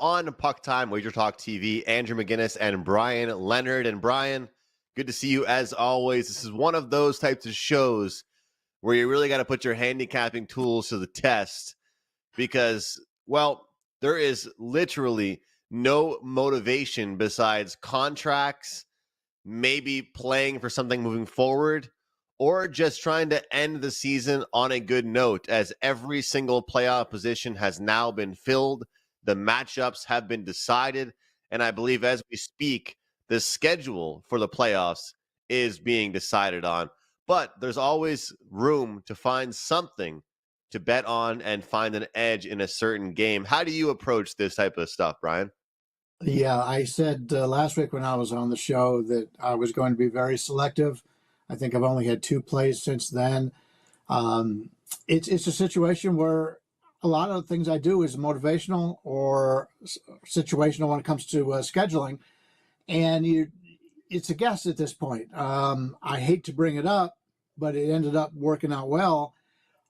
on PuckTime, WagerTalk TV, Andrew McGinnis and Brian Leonard. And Brian, good to see you as always. This is one of those types of shows where you really got to put your handicapping tools to the test because, well, there is literally no motivation besides contracts, maybe playing for something moving forward, or just trying to end the season on a good note, as every single playoff position has now been filled. The matchups have been decided, and I believe as we speak, the schedule for the playoffs is being decided on. But there's always room to find something to bet on and find an edge in a certain game. How do you approach this type of stuff, Brian? Yeah, I said last week when I was on the show that I was going to be very selective. I think I've only had 2 plays since then. It's a situation where a lot of the things I do is motivational or situational when it comes to scheduling, and it's a guess at this point. I hate to bring it up, but it ended up working out well.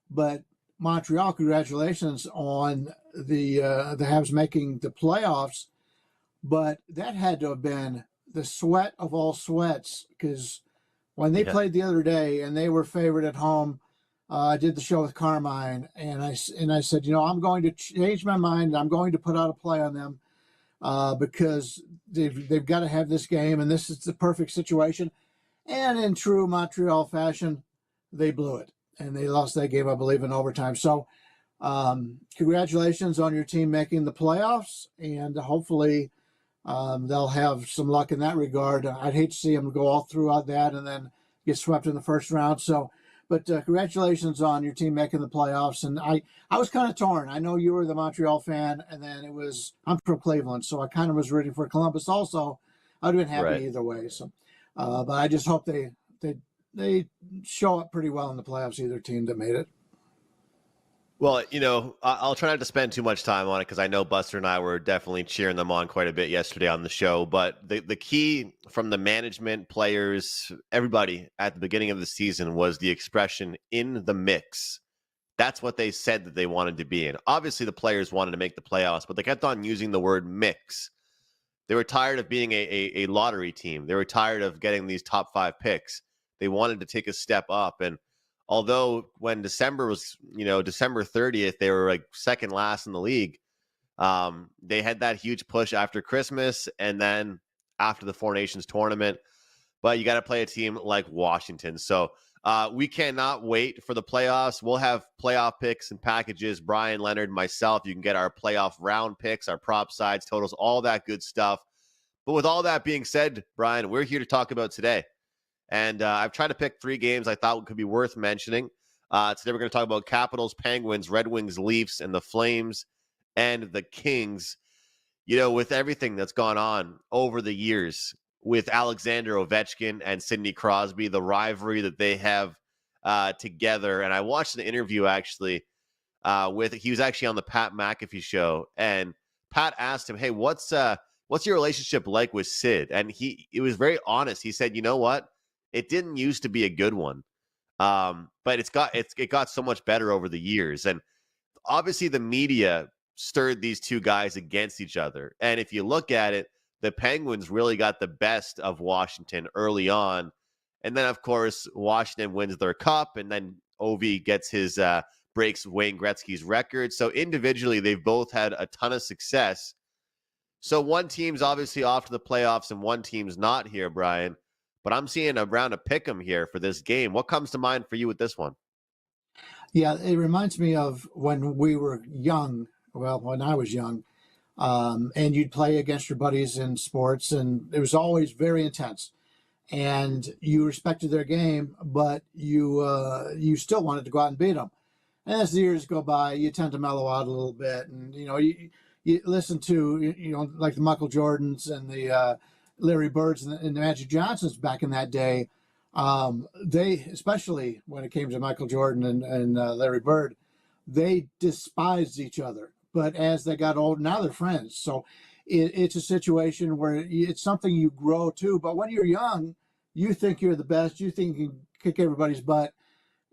But Montreal, congratulations on the Habs making the playoffs. But that had to have been the sweat of all sweats, because when they played the other day and they were favored at home, I did the show with Carmine, and I said, I'm going to change my mind. I'm going to put out a play on them because they've got to have this game, and this is the perfect situation. And in true Montreal fashion, they blew it, and they lost that game, I believe, in overtime. So congratulations on your team making the playoffs, and hopefully they'll have some luck in that regard. I'd hate to see them go all throughout that and then get swept in the first round. So, but congratulations on your team making the playoffs. And I was kind of torn. I know you were the Montreal fan, and then I'm from Cleveland, so I kind of was rooting for Columbus also. I'd have been happy either way. So, but I just hope they show up pretty well in the playoffs, either team that made it. Well, I'll try not to spend too much time on it because I know Buster and I were definitely cheering them on quite a bit yesterday on the show. But the key from the management, players, everybody at the beginning of the season was the expression "in the mix." That's what they said that they wanted to be in. Obviously, the players wanted to make the playoffs, but they kept on using the word mix. They were tired of being a lottery team. They were tired of getting these top 5 picks. They wanted to take a step up. And although when December was, December 30th, they were like second last in the league. They had that huge push after Christmas and then after the Four Nations tournament. But you got to play a team like Washington. So we cannot wait for the playoffs. We'll have playoff picks and packages. Brian, Leonard, myself, you can get our playoff round picks, our prop sides, totals, all that good stuff. But with all that being said, Brian, we're here to talk about today. And I've tried to pick 3 games I thought could be worth mentioning. Today we're going to talk about Capitals, Penguins, Red Wings, Leafs, and the Flames and the Kings. With everything that's gone on over the years with Alexander Ovechkin and Sidney Crosby, the rivalry that they have together. And I watched an interview actually he was actually on the Pat McAfee show. And Pat asked him, hey, what's your relationship like with Sid? And it was very honest. He said, you know what? It didn't used to be a good one, but it got so much better over the years. And obviously the media stirred these two guys against each other. And if you look at it, the Penguins really got the best of Washington early on. And then, of course, Washington wins their cup, and then Ovi gets breaks Wayne Gretzky's record. So individually, they've both had a ton of success. So one team's obviously off to the playoffs and one team's not here, Brian. But I'm seeing a round of pick 'em here for this game. What comes to mind for you with this one? Yeah, it reminds me of when we were young. Well, when I was young, and you'd play against your buddies in sports, and it was always very intense. And you respected their game, but you still wanted to go out and beat them. And as the years go by, you tend to mellow out a little bit, and you listen to like the Michael Jordans and the Larry Birds and the Magic Johnsons back in that day. They, especially when it came to Michael Jordan and Larry Bird, they despised each other. But as they got older, now they're friends. So it's a situation where it's something you grow to. But when you're young, you think you're the best. You think you can kick everybody's butt.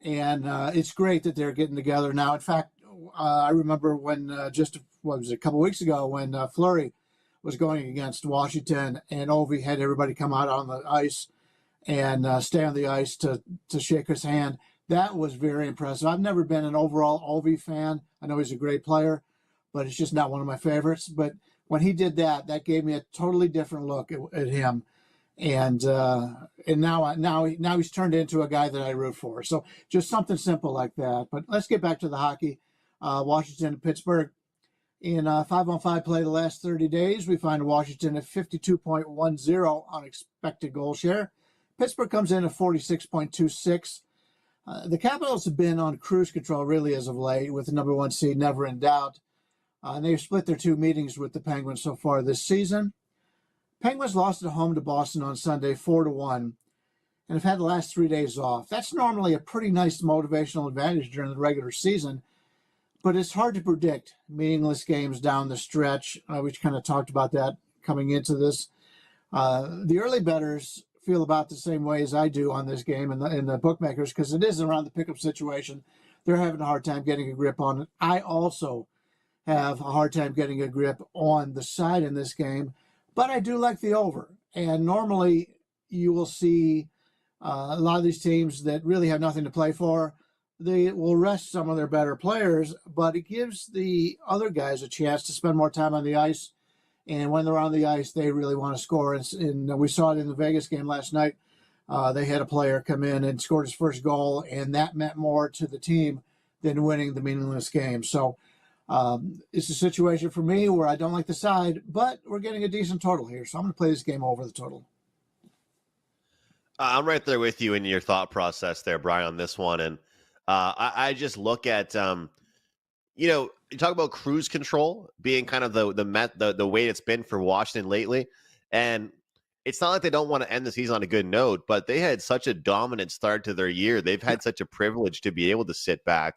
And it's great that they're getting together now. In fact, I remember when what was it, a couple weeks ago when Fleury was going against Washington, and Ovi had everybody come out on the ice and stay on the ice to shake his hand. That was very impressive. I've never been an overall Ovi fan. I know he's a great player, but it's just not one of my favorites. But when he did that, that gave me a totally different look at him. And now he's turned into a guy that I root for. So just something simple like that. But let's get back to the hockey. Washington and Pittsburgh. In 5-on-5 play the last 30 days, we find Washington at 52.10 on expected goal share. Pittsburgh comes in at 46.26. The Capitals have been on cruise control really as of late, with the number one seed never in doubt. And they've split their two meetings with the Penguins so far this season. Penguins lost at home to Boston on Sunday 4-1 and have had the last 3 days off. That's normally a pretty nice motivational advantage during the regular season, but it's hard to predict meaningless games down the stretch. We kind of talked about that coming into this. The early bettors feel about the same way as I do on this game in the bookmakers, because it is around the pickup situation. They're having a hard time getting a grip on it. I also have a hard time getting a grip on the side in this game, but I do like the over. And normally you will see a lot of these teams that really have nothing to play for, they will rest some of their better players, but it gives the other guys a chance to spend more time on the ice. And when they're on the ice, they really want to score. And we saw it in the Vegas game last night. They had a player come in and scored his first goal, and that meant more to the team than winning the meaningless game. So it's a situation for me where I don't like the side, but we're getting a decent total here. So I'm going to play this game over the total. I'm right there with you in your thought process there, Brian, on this one. And I just look at, you talk about cruise control being kind of the way it's been for Washington lately. And it's not like they don't want to end the season on a good note, but they had such a dominant start to their year. They've had such a privilege to be able to sit back.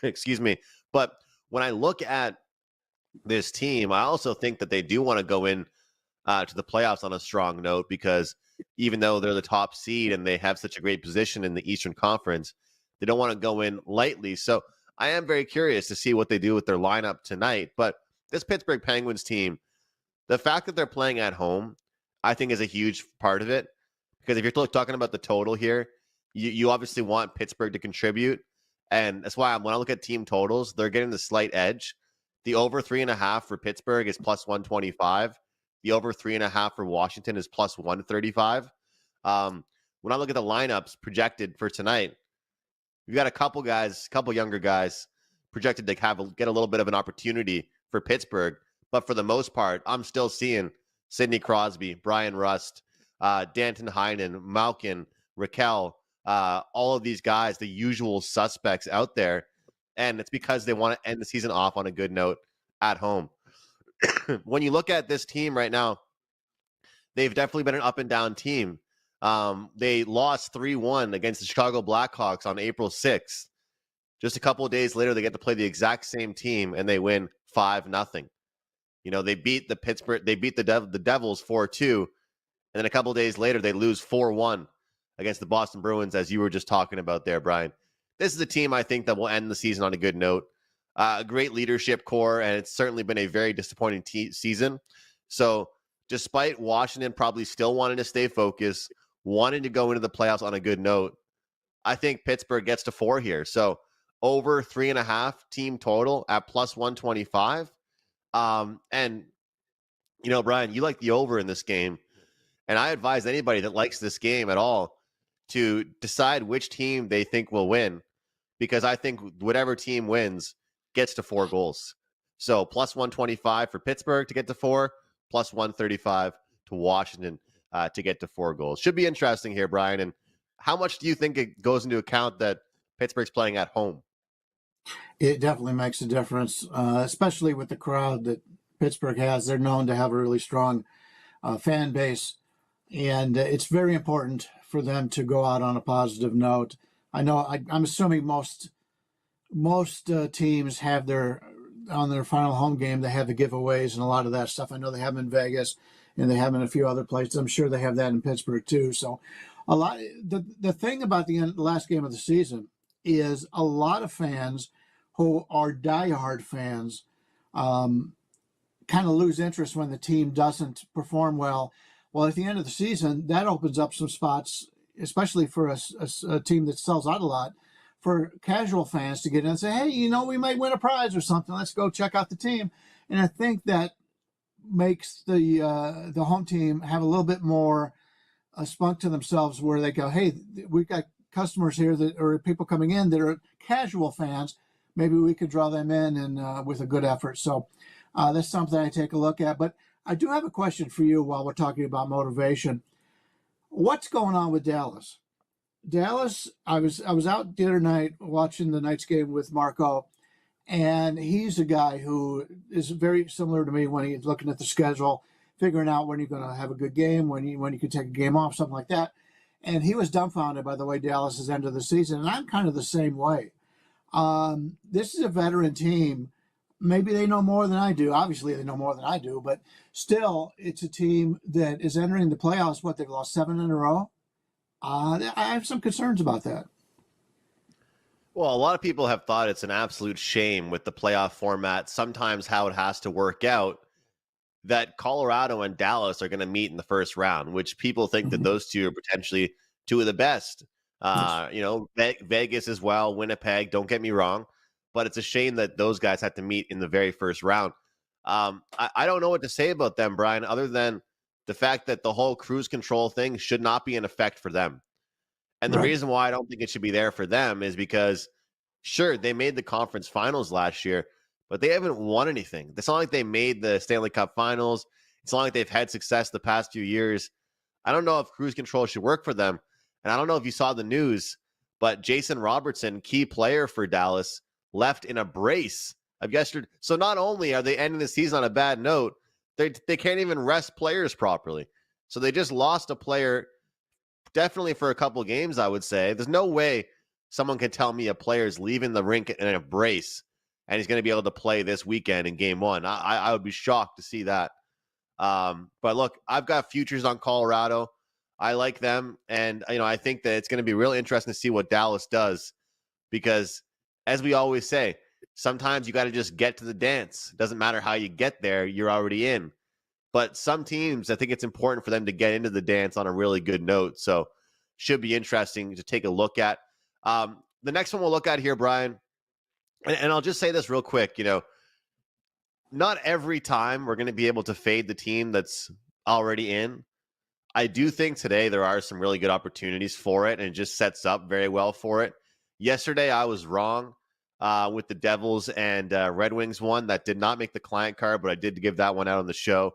Excuse me. But when I look at this team, I also think that they do want to go in to the playoffs on a strong note, because even though they're the top seed and they have such a great position in the Eastern Conference, they don't want to go in lightly. So I am very curious to see what they do with their lineup tonight. But this Pittsburgh Penguins team, the fact that they're playing at home, I think is a huge part of it. Because if you're talking about the total here, you obviously want Pittsburgh to contribute. And that's why when I look at team totals, they're getting the slight edge. The over 3.5 for Pittsburgh is plus 125. The over 3.5 for Washington is plus 135. When I look at the lineups projected for tonight, we've got a couple younger guys projected to get a little bit of an opportunity for Pittsburgh. But for the most part, I'm still seeing Sidney Crosby, Brian Rust, Danton Heinen, Malkin, Raquel, all of these guys, the usual suspects out there. And it's because they want to end the season off on a good note at home. When you look at this team right now, they've definitely been an up and down team. They lost 3-1 against the Chicago Blackhawks on April 6th. Just a couple of days later, they get to play the exact same team and they win 5-0. They beat the Devils 4-2, and then a couple of days later, they lose 4-1 against the Boston Bruins, as you were just talking about there, Brian. This is a team I think that will end the season on a good note. A great leadership core, and it's certainly been a very disappointing season. So despite Washington probably still wanting to stay focused, wanting to go into the playoffs on a good note, I think Pittsburgh gets to 4 here. So over 3.5 team total at plus 125. And, Brian, you like the over in this game. And I advise anybody that likes this game at all to decide which team they think will win, because I think whatever team wins gets to 4 goals. So plus 125 for Pittsburgh to get to 4, plus 135 to Washington to get to 4 goals. Should be interesting here, Brian. And how much do you think it goes into account that Pittsburgh's playing at home? It definitely makes a difference, especially with the crowd that Pittsburgh has. They're known to have a really strong fan base, and it's very important for them to go out on a positive note. I'm assuming most teams have on their final home game, they have the giveaways and a lot of that stuff. I know they have them in Vegas and they have them in a few other places. I'm sure they have that in Pittsburgh too. So the thing about the last game of the season is a lot of fans who are diehard fans kind of lose interest when the team doesn't perform well. Well, at the end of the season, that opens up some spots, especially for a team that sells out a lot, for casual fans to get in and say, hey, we might win a prize or something. Let's go check out the team. And I think that makes the home team have a little bit more spunk to themselves, where they go, hey, we've got customers here that or people coming in that are casual fans. Maybe we could draw them in and with a good effort. So that's something I take a look at. But I do have a question for you while we're talking about motivation. What's going on with Dallas? Dallas, I was out the other night watching the Knights game with Marco, and he's a guy who is very similar to me when he's looking at the schedule, figuring out when you're going to have a good game, when you can take a game off, something like that. And he was dumbfounded by the way Dallas has ended the season, and I'm kind of the same way. This is a veteran team. Maybe they know more than I do. Obviously, they know more than I do, but still, it's a team that is entering the playoffs. What, they've lost 7 in a row? I have some concerns about that. Well, a lot of people have thought it's an absolute shame with the playoff format, sometimes how it has to work out, that Colorado and Dallas are going to meet in the first round, which people think that those two are potentially two of the best. Vegas as well, Winnipeg, don't get me wrong, but it's a shame that those guys had to meet in the very first round. I don't know what to say about them, Brian, other than the fact that the whole cruise control thing should not be in effect for them. And the reason why I don't think it should be there for them is because, sure, they made the conference finals last year, but they haven't won anything. It's not like they made the Stanley Cup finals. It's not like they've had success the past few years. I don't know if cruise control should work for them. And I don't know if you saw the news, but Jason Robertson, key player for Dallas, left in a brace of yesterday. So not only are they ending the season on a bad note, they can't even rest players properly. So they just lost a player definitely for a couple of games, I would say. There's no way someone can tell me a player is leaving the rink in a brace and he's going to be able to play this weekend in game one. I would be shocked to see that. But look, I've got futures on Colorado. I like them. And, I think that it's going to be real interesting to see what Dallas does because, as we always say, sometimes you got to just get to the dance. It doesn't matter how you get there. You're already in. But some teams, I think it's important for them to get into the dance on a really good note. So should be interesting to take a look at. The next one we'll look at here, Brian, and I'll just say this real quick, not every time we're going to be able to fade the team that's already in. I do think today there are some really good opportunities for it, and it just sets up very well for it. Yesterday, I was wrong with the Devils and Red Wings one. That did not make the client card, but I did give that one out on the show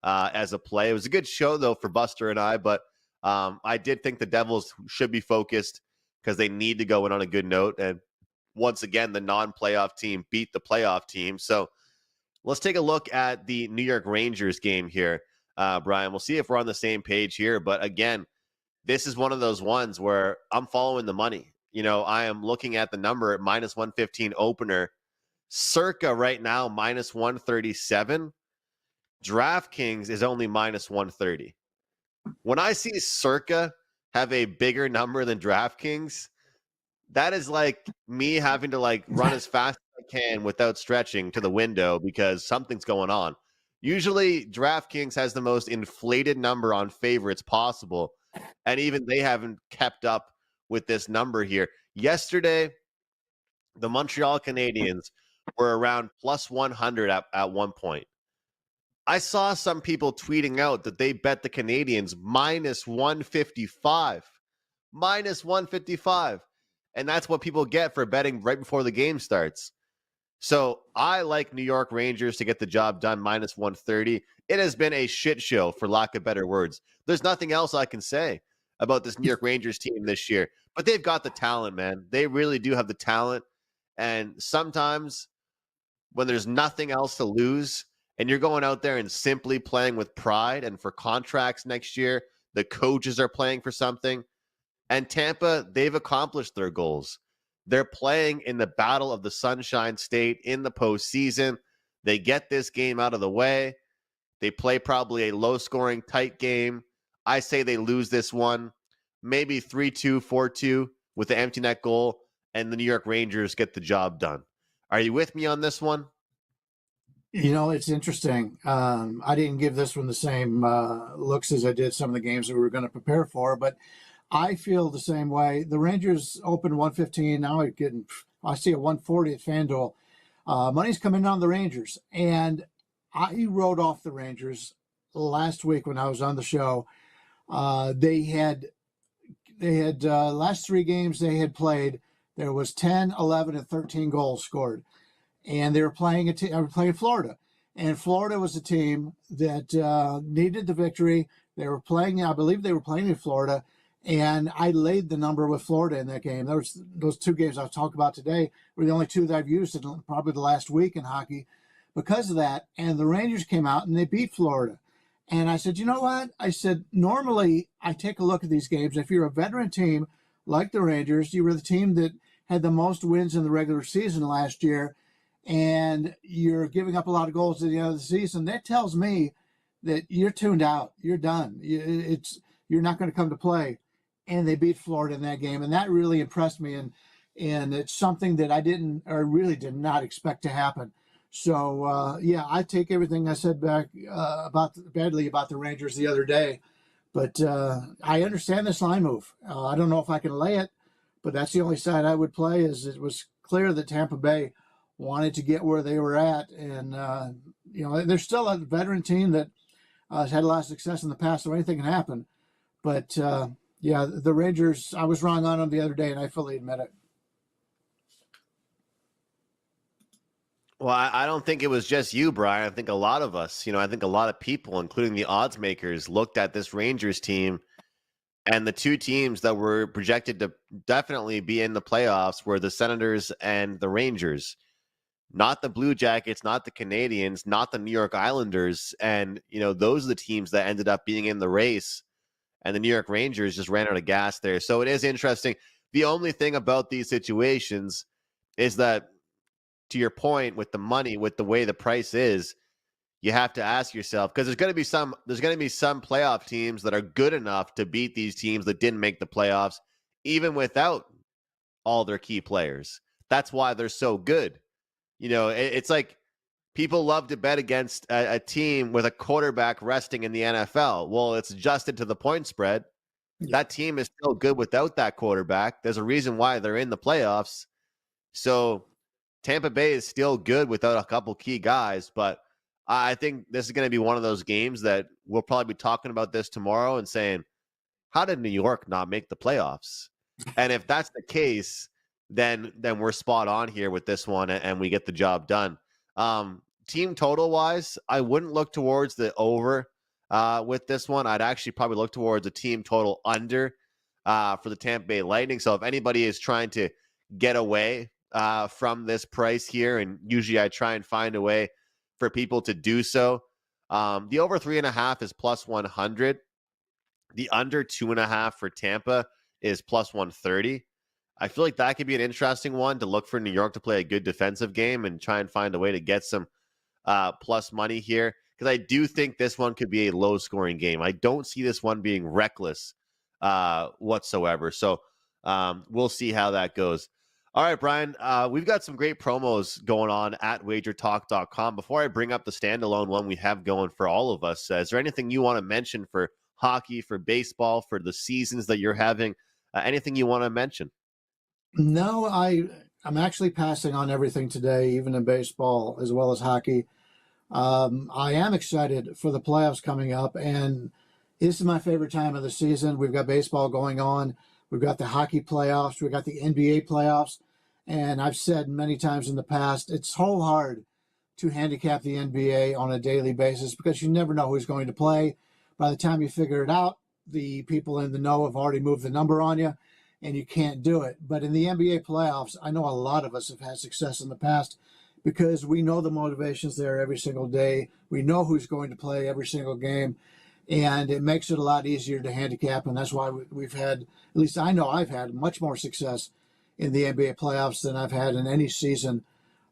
as a play. It was a good show, though, for Buster and I, but I did think the Devils should be focused because they need to go in on a good note. And once again, the non-playoff team beat the playoff team. So let's take a look at the New York Rangers game here, Brian. We'll see if we're on the same page here. But again, this is one of those ones where I'm following the money. I am looking at the number at minus 115 opener, circa right now, minus 137. DraftKings is only minus 130. When I see circa have a bigger number than DraftKings, that is like me having to run as fast as I can without stretching to the window because something's going on. Usually DraftKings has the most inflated number on favorites possible, and even they haven't kept up with this number here. Yesterday, the Montreal Canadiens were around plus 100 at one point. I saw some people tweeting out that they bet the Canadiens minus 155. Minus 155. And that's what people get for betting right before the game starts. So I like New York Rangers to get the job done minus 130. It has been a shit show, for lack of better words. There's nothing else I can say about this New York Rangers team this year. But they've got the talent, man. They really do have the talent. And sometimes when there's nothing else to lose and you're going out there and simply playing with pride and for contracts next year, the coaches are playing for something. And Tampa, they've accomplished their goals. They're playing in the battle of the Sunshine State in the postseason. They get this game out of the way. They play probably a low-scoring, tight game. I say they lose this one, maybe 3-2, 4-2 with the empty net goal, and the New York Rangers get the job done. Are you with me on this one? It's interesting. I didn't give this one the same looks as I did some of the games that we were going to prepare for, but I feel the same way. The Rangers opened 115. Now I see a 140 at FanDuel. Money's coming on the Rangers, and I wrote off the Rangers last week when I was on the show. They had last three games they had played. There was 10, 11, and 13 goals scored, and they were playing Florida, and Florida was a team that needed the victory. They were playing, I believe, they were playing in Florida, and I laid the number with Florida in that game. Those two games I'll talk about today were the only two that I've used in probably the last week in hockey because of that. And the Rangers came out and they beat Florida. And I said, you know what? I said, normally I take a look at these games. If you're a veteran team like the Rangers, you were the team that had the most wins in the regular season last year, and you're giving up a lot of goals at the end of the season, that tells me that you're tuned out. You're done. You're not going to come to play. And they beat Florida in that game, and that really impressed me. And it's something that I really did not expect to happen. So yeah, I take everything I said back badly about the Rangers the other day, but I understand this line move. I don't know if I can lay it, but that's the only side I would play. Is it was clear that Tampa Bay wanted to get where they were at, and they're still a veteran team that has had a lot of success in the past, so anything can happen. But yeah, the Rangers, I was wrong on them the other day, and I fully admit it. Well, I don't think it was just you, Brian. I think a lot of us, I think a lot of people, including the odds makers, looked at this Rangers team, and the two teams that were projected to definitely be in the playoffs were the Senators and the Rangers, not the Blue Jackets, not the Canadiens, not the New York Islanders. And, those are the teams that ended up being in the race, and the New York Rangers just ran out of gas there. So it is interesting. The only thing about these situations is that, to your point, with the money, with the way the price is, you have to ask yourself, because there's going to be some playoff teams that are good enough to beat these teams that didn't make the playoffs, even without all their key players. That's why they're so good. It's like people love to bet against a team with a quarterback resting in the NFL. Well, it's adjusted to the point spread. That team is still good without that quarterback. There's a reason why they're in the playoffs. So Tampa Bay is still good without a couple key guys, but I think this is going to be one of those games that we'll probably be talking about this tomorrow and saying, how did New York not make the playoffs? And if that's the case, then we're spot on here with this one, and we get the job done. Team total wise, I wouldn't look towards the over with this one. I'd actually probably look towards a team total under for the Tampa Bay Lightning. So if anybody is trying to get away from this price here, and usually I try and find a way for people to do so, the over 3.5 is plus 100. The under 2.5 for Tampa is plus 130. I feel like that could be an interesting one to look for New York to play a good defensive game and try and find a way to get some plus money here, because I do think this one could be a low scoring game. I don't see this one being reckless whatsoever. So we'll see how that goes. All right, Brian, we've got some great promos going on at WagerTalk.com. Before I bring up the standalone one we have going for all of us, is there anything you want to mention for hockey, for baseball, for the seasons that you're having? Anything you want to mention? No, I'm actually passing on everything today, even in baseball as well as hockey. I am excited for the playoffs coming up, and this is my favorite time of the season. We've got baseball going on. We've got the hockey playoffs. We've got the NBA playoffs. And I've said many times in the past, it's so hard to handicap the NBA on a daily basis because you never know who's going to play. By the time you figure it out, the people in the know have already moved the number on you, and you can't do it. But in the NBA playoffs, I know a lot of us have had success in the past because we know the motivations there every single day. We know who's going to play every single game. And it makes it a lot easier to handicap, and that's why we've had, at least I know I've had much more success in the NBA playoffs than I've had in any season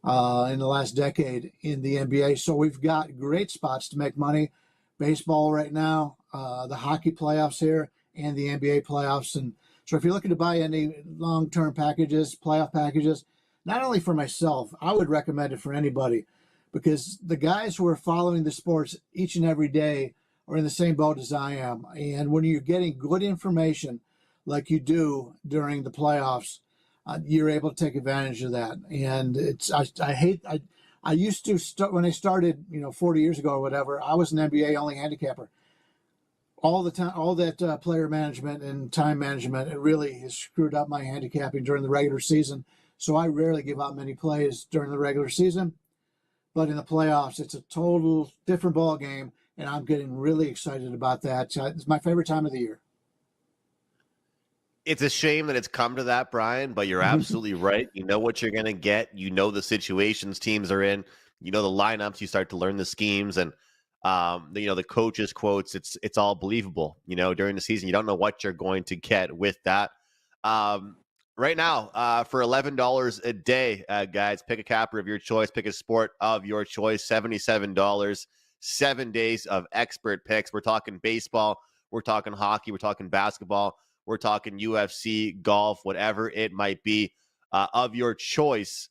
in the last decade in the NBA. So we've got great spots to make money. Baseball right now, the hockey playoffs here, and the NBA playoffs. And so if you're looking to buy any long-term packages, playoff packages, not only for myself, I would recommend it for anybody, because the guys who are following the sports each and every day are in the same boat as I am. And when you're getting good information like you do during the playoffs, you're able to take advantage of that. And I used to start when I started, 40 years ago or whatever. I was an NBA only handicapper. All the time, all that player management and time management, it really has screwed up my handicapping during the regular season. So I rarely give out many plays during the regular season, but in the playoffs, it's a total different ball game, and I'm getting really excited about that. It's my favorite time of the year. It's a shame that it's come to that, Brian, but you're absolutely right. You know what you're going to get. You know the situations teams are in. You know the lineups. You start to learn the schemes, and the coaches' quotes. It's all believable. During the season, you don't know what you're going to get with that. Right now, for $11 a day, guys, pick a capper of your choice, pick a sport of your choice. $77, 7 days of expert picks. We're talking baseball. We're talking hockey. We're talking basketball. We're talking UFC, golf, whatever it might be, of your choice.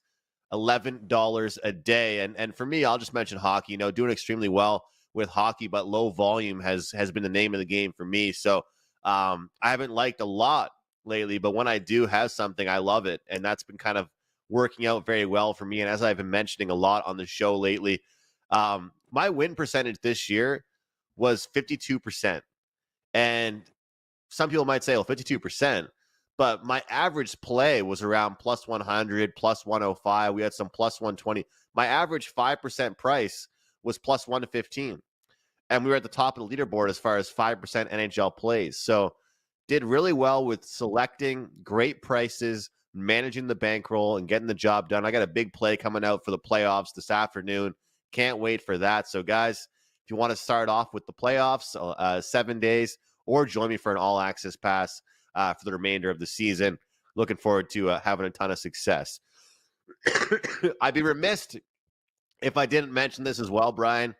$11 a day. And for me, I'll just mention hockey. Doing extremely well with hockey, but low volume has been the name of the game for me. So I haven't liked a lot lately, but when I do have something, I love it. And that's been kind of working out very well for me. And as I've been mentioning a lot on the show lately, my win percentage this year was 52%. And some people might say, well, 52%, but my average play was around plus 100, plus 105. We had some plus 120. My average 5% price was plus 115. And we were at the top of the leaderboard as far as 5% NHL plays. So did really well with selecting great prices, managing the bankroll, and getting the job done. I got a big play coming out for the playoffs this afternoon. Can't wait for that. So, guys, if you want to start off with the playoffs, 7 days, or join me for an all-access pass for the remainder of the season. Looking forward to having a ton of success. I'd be remiss if I didn't mention this as well, Brian,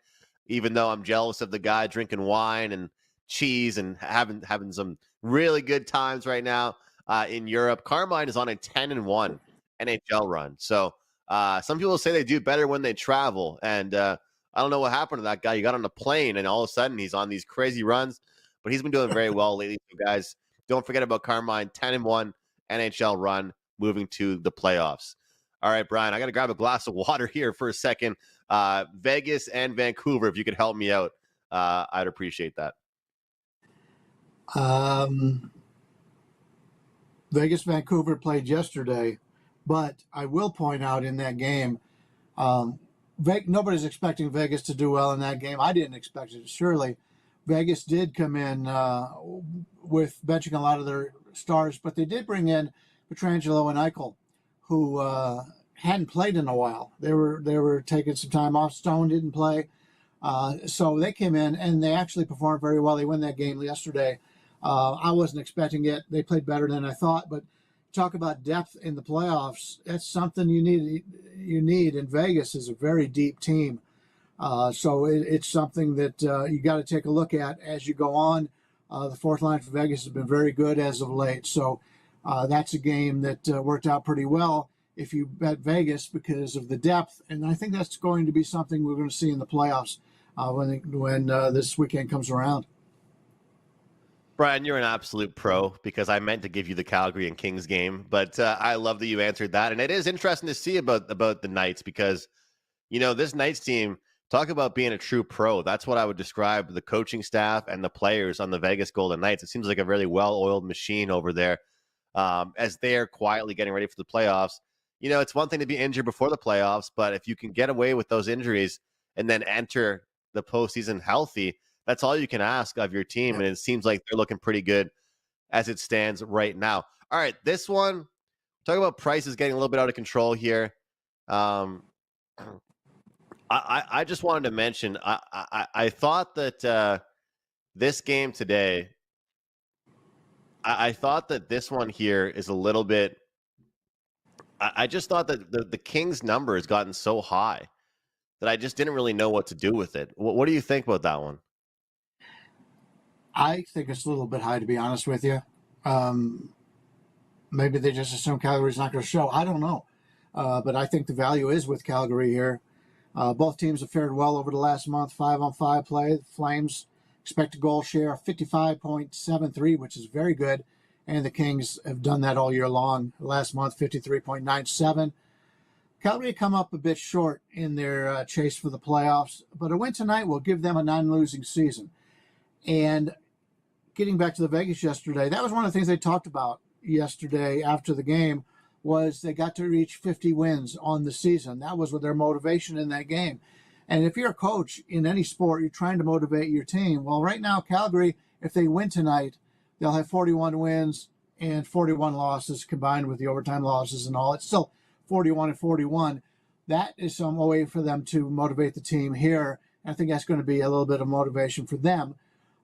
even though I'm jealous of the guy drinking wine and cheese and having some really good times right now in Europe. Carmine is on a 10-1 NHL run. So some people say they do better when they travel. And I don't know what happened to that guy. You got on a plane and all of a sudden he's on these crazy runs. But he's been doing very well lately. So guys, don't forget about Carmine, 10-1 NHL run, moving to the playoffs. All right, Brian, I got to grab a glass of water here for a second. Vegas and Vancouver, if you could help me out, I'd appreciate that. Vegas, Vancouver played yesterday, but I will point out in that game, nobody's expecting Vegas to do well in that game. I didn't expect it, surely. Vegas did come in with benching a lot of their stars, but they did bring in Pietrangelo and Eichel, who hadn't played in a while. They were taking some time off. Stone didn't play, so they came in and they actually performed very well. They won that game yesterday. I wasn't expecting it. They played better than I thought, but talk about depth in the playoffs. That's something you need. You need, and Vegas is a very deep team. So it's something that you got to take a look at as you go on. The fourth line for Vegas has been very good as of late. So that's a game that worked out pretty well if you bet Vegas because of the depth. And I think that's going to be something we're going to see in the playoffs when this weekend comes around. Brian, you're an absolute pro because I meant to give you the Calgary and Kings game, but I love that you answered that. And it is interesting to see about the Knights because, this Knights team, talk about being a true pro. That's what I would describe the coaching staff and the players on the Vegas Golden Knights. It seems like a really well-oiled machine over there as they're quietly getting ready for the playoffs. It's one thing to be injured before the playoffs, but if you can get away with those injuries and then enter the postseason healthy, that's all you can ask of your team. And it seems like they're looking pretty good as it stands right now. All right, this one, talk about prices getting a little bit out of control here. I just wanted to mention, I thought that this game today, I thought that this one here is a little bit, I just thought that the Kings number has gotten so high that I just didn't really know what to do with it. What do you think about that one? I think it's a little bit high, to be honest with you. Maybe they just assume Calgary's not going to show. I don't know. but I think the value is with Calgary here. Both teams have fared well over the last month. 5-on-5 play. The Flames expected goal share of 55.73, which is very good. And the Kings have done that all year long. Last month, 53.97. Calgary come up a bit short in their chase for the playoffs, but a win tonight will give them a non-losing season. And getting back to the Vegas yesterday, that was one of the things they talked about yesterday after the game, was they got to reach 50 wins on the season. That was with their motivation in that game. And if you're a coach in any sport, you're trying to motivate your team. Well, right now, Calgary, if they win tonight, they'll have 41 wins and 41 losses combined with the overtime losses and all. It's still 41-41. That is some way for them to motivate the team here. I think that's going to be a little bit of motivation for them.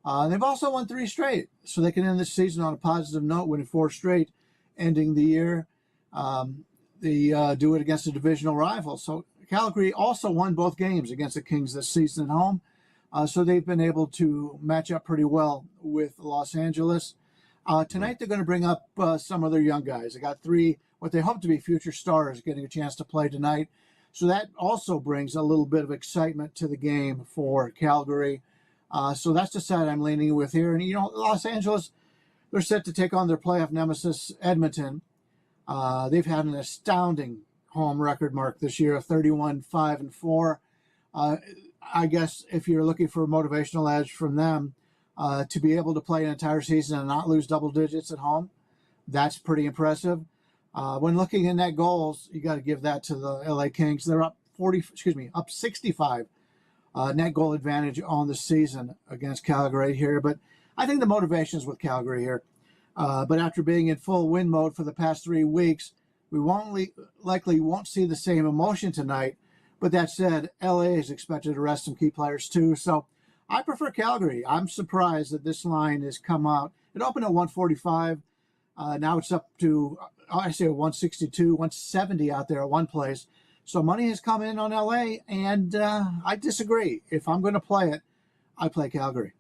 They've also won 3 straight, so they can end this season on a positive note, winning 4 straight, ending the year. They do it against a divisional rival. So Calgary also won both games against the Kings this season at home. So they've been able to match up pretty well with Los Angeles. Tonight they're going to bring up some of their young guys. They got 3, what they hope to be future stars, getting a chance to play tonight. So that also brings a little bit of excitement to the game for Calgary. So that's the side I'm leaning with here. And, you know, Los Angeles, they're set to take on their playoff nemesis, Edmonton. They've had an astounding home record mark this year of 31-5-4. I guess if you're looking for a motivational edge from them, to be able to play an entire season and not lose double digits at home, that's pretty impressive. When looking at net goals, you got to give that to the LA Kings. They're up 65 net goal advantage on the season against Calgary here. But I think the motivation is with Calgary here. But after being in full win mode for the past 3 weeks, we likely won't see the same emotion tonight. But that said, LA is expected to rest some key players too. So I prefer Calgary. I'm surprised that this line has come out. It opened at 145. Now it's up to, I say 162, 170 out there at one place. So money has come in on LA, and I disagree. If I'm going to play it, I play Calgary.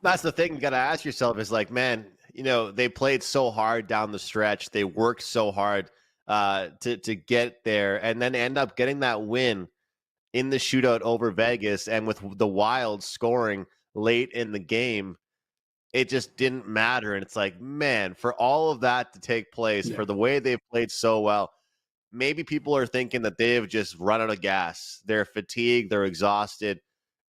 That's the thing you got to ask yourself is like, man, you know, they played so hard down the stretch. They worked so hard to get there and then end up getting that win in the shootout over Vegas. And with the Wild scoring late in the game, it just didn't matter. And it's like, man, for all of that to take place, for the way they've played so well, maybe people are thinking that they've just run out of gas. They're fatigued, they're exhausted,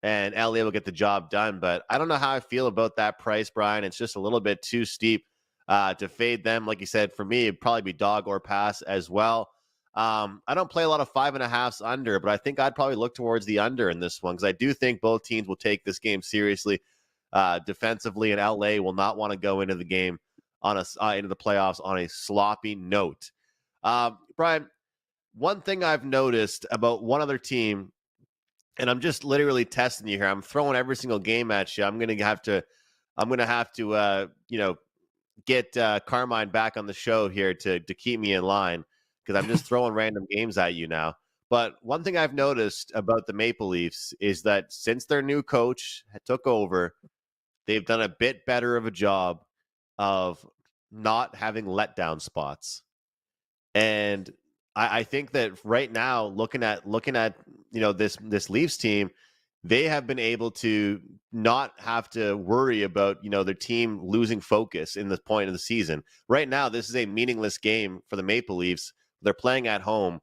and LA will get the job done. But I don't know how I feel about that price, Brian. It's just a little bit too steep to fade them. Like you said, for me, it'd probably be dog or pass as well. I don't play a lot of 5.5s under, but I think I'd probably look towards the under in this one because I do think both teams will take this game seriously defensively, and LA will not want to go into the game on into the playoffs on a sloppy note. Brian, one thing I've noticed about one other team, and I'm just literally testing you here. I'm throwing every single game at you. I'm gonna have to, get Carmine back on the show here to keep me in line because I'm just throwing random games at you now. But one thing I've noticed about the Maple Leafs is that since their new coach took over, they've done a bit better of a job of not having letdown spots. And I think that right now, looking at this Leafs team, they have been able to not have to worry about their team losing focus in the point of the season. Right now, this is a meaningless game for the Maple Leafs. They're playing at home.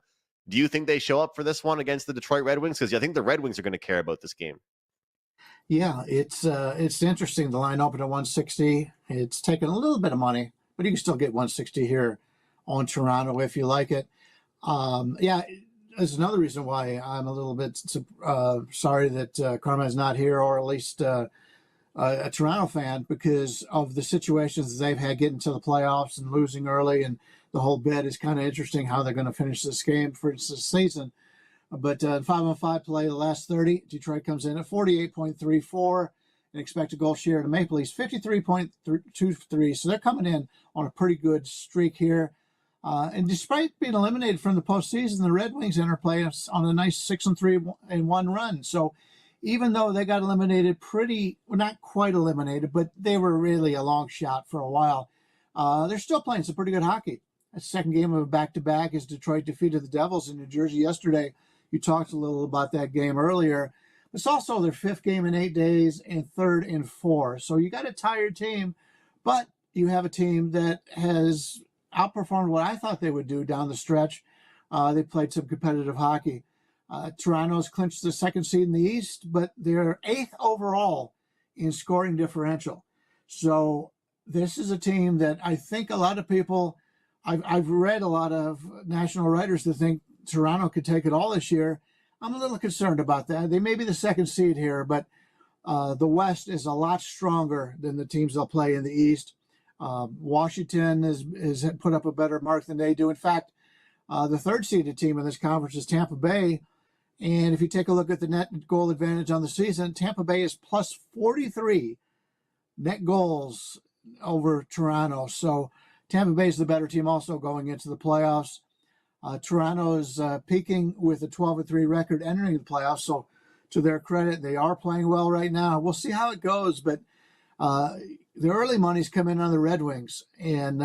Do you think they show up for this one against the Detroit Red Wings? Because I think the Red Wings are going to care about this game. Yeah, it's interesting. The line opened at 160. It's taken a little bit of money, but you can still get 160 here on Toronto if you like it. There's another reason why I'm a little bit sorry that Carmine's not here, or at least a Toronto fan, because of the situations they've had getting to the playoffs and losing early, and the whole bit is kind of interesting how they're going to finish this game for this season. But 5-on-5 play, the last 30, Detroit comes in at 48.34, and expected goal share to Maple Leafs 53.23. So they're coming in on a pretty good streak here. And despite being eliminated from the postseason, the Red Wings enter playoffs on a nice 6-3-1 run. So even though they got eliminated not quite eliminated, but they were really a long shot for a while, they're still playing some pretty good hockey. a second game of a back-to-back as Detroit defeated the Devils in New Jersey yesterday. You talked a little about that game earlier. It's also their 5th game in 8 days and 3rd in 4. So you got a tired team, but you have a team that has outperformed what I thought they would do down the stretch. They played some competitive hockey. Toronto's clinched the 2nd seed in the East, but they're 8th overall in scoring differential. So this is a team that I think a lot of people, I've read a lot of national writers that think Toronto could take it all this year. I'm a little concerned about that. They may be the 2nd seed here, but the West is a lot stronger than the teams they'll play in the East. Washington has put up a better mark than they do. In fact, the 3rd seeded team in this conference is Tampa Bay. And if you take a look at the net goal advantage on the season, Tampa Bay is plus 43 net goals over Toronto. So Tampa Bay is the better team also going into the playoffs. Toronto is peaking with a 12-3 record entering the playoffs. So to their credit, they are playing well right now. We'll see how it goes, but the early money's come in on the Red Wings, and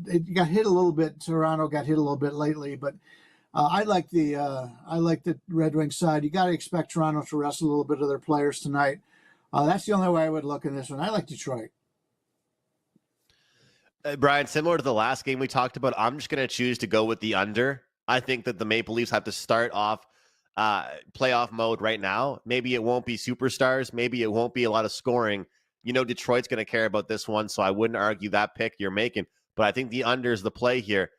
it got hit a little bit. Toronto got hit a little bit lately, but I like the Red Wings side. You got to expect Toronto to rest a little bit of their players tonight. That's the only way I would look in this one. I like Detroit. Brian, similar to the last game we talked about, I'm just going to choose to go with the under. I think that the Maple Leafs have to start off playoff mode right now. Maybe it won't be superstars. Maybe it won't be a lot of scoring. You know, Detroit's going to care about this one, so I wouldn't argue that pick you're making. But I think the under is the play here.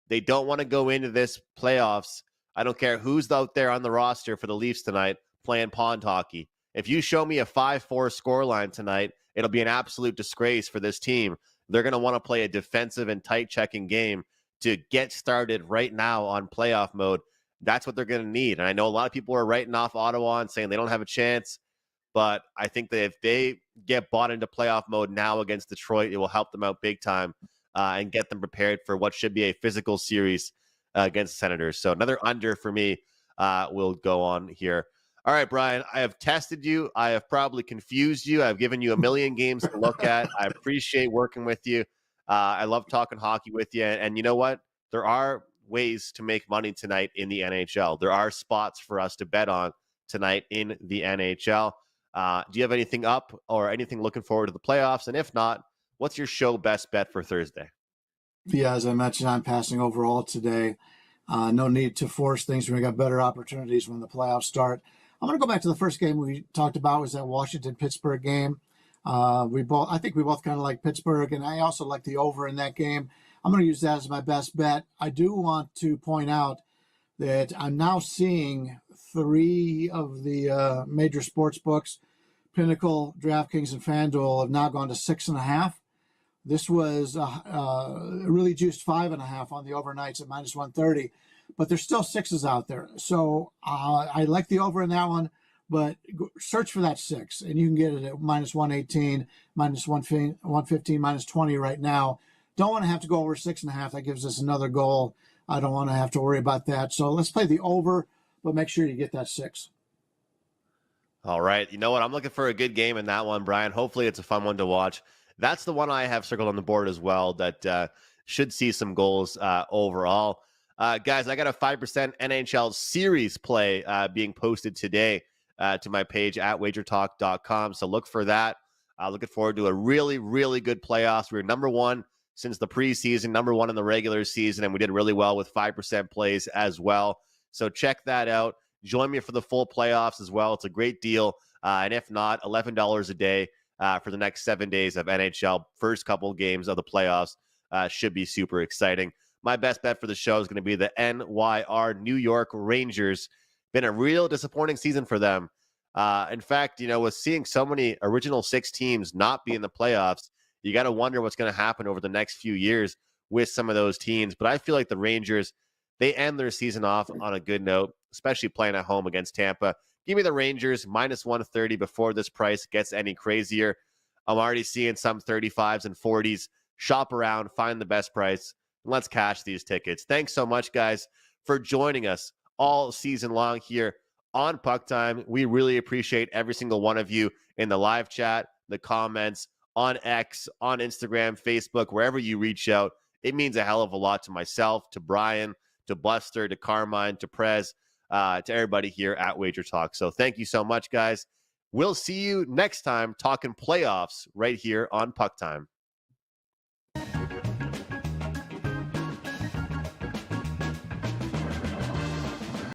They don't want to go into this playoffs. I don't care who's out there on the roster for the Leafs tonight playing pond hockey. If you show me a 5-4 scoreline tonight, it'll be an absolute disgrace for this team. They're going to want to play a defensive and tight checking game to get started right now on playoff mode. That's what they're going to need. And I know a lot of people are writing off Ottawa and saying they don't have a chance. But I think that if they get bought into playoff mode now against Detroit, it will help them out big time and get them prepared for what should be a physical series against the Senators. So another under for me will go on here. All right, Brian, I have tested you. I have probably confused you. I've given you a million games to look at. I appreciate working with you. I love talking hockey with you. And you know what? There are ways to make money tonight in the NHL. There are spots for us to bet on tonight in the NHL. Do you have anything up or anything looking forward to the playoffs? And if not, what's your show best bet for Thursday? Yeah, as I mentioned, I'm passing overall today. No need to force things. We got better opportunities when the playoffs start. I'm going to go back to the first game we talked about, was that Washington-Pittsburgh game. I think we both kind of like Pittsburgh, and I also like the over in that game. I'm going to use that as my best bet. I do want to point out that I'm now seeing 3 of the major sports books, Pinnacle, DraftKings, and FanDuel, have now gone to 6.5. This was really juiced 5.5 on the overnights at minus 130, but there's still 6s out there. So I like the over in that one, but search for that 6, and you can get it at minus 118, minus 115, minus 20 right now. Don't want to have to go over 6.5. That gives us another goal. I don't want to have to worry about that. So let's play the over, but make sure you get that 6. All right. You know what? I'm looking for a good game in that one, Brian. Hopefully it's a fun one to watch. That's the one I have circled on the board as well that should see some goals overall. Guys, I got a 5% NHL series play being posted today to my page at WagerTalk.com. So look for that. Looking forward to a really, really good playoffs. We were number 1 since the preseason, number 1 in the regular season, and we did really well with 5% plays as well. So check that out. Join me for the full playoffs as well. It's a great deal. And if not, $11 a day for the next 7 days of NHL. First couple games of the playoffs should be super exciting. My best bet for the show is going to be the NYR New York Rangers. Been a real disappointing season for them. In fact, you know, with seeing so many original 6 teams not be in the playoffs, you got to wonder what's going to happen over the next few years with some of those teams. But I feel like the Rangers, they end their season off on a good note, especially playing at home against Tampa. Give me the Rangers minus 130 before this price gets any crazier. I'm already seeing some 35s and 40s. Shop around, find the best price, and let's cash these tickets. Thanks so much, guys, for joining us all season long here on Puck Time. We really appreciate every single one of you in the live chat, the comments, on X, on Instagram, Facebook, wherever you reach out. it means a hell of a lot to myself, to Brian, to Buster, to Carmine, to Prez, to everybody here at WagerTalk. So thank you so much, guys. We'll see you next time talking playoffs right here on PuckTime.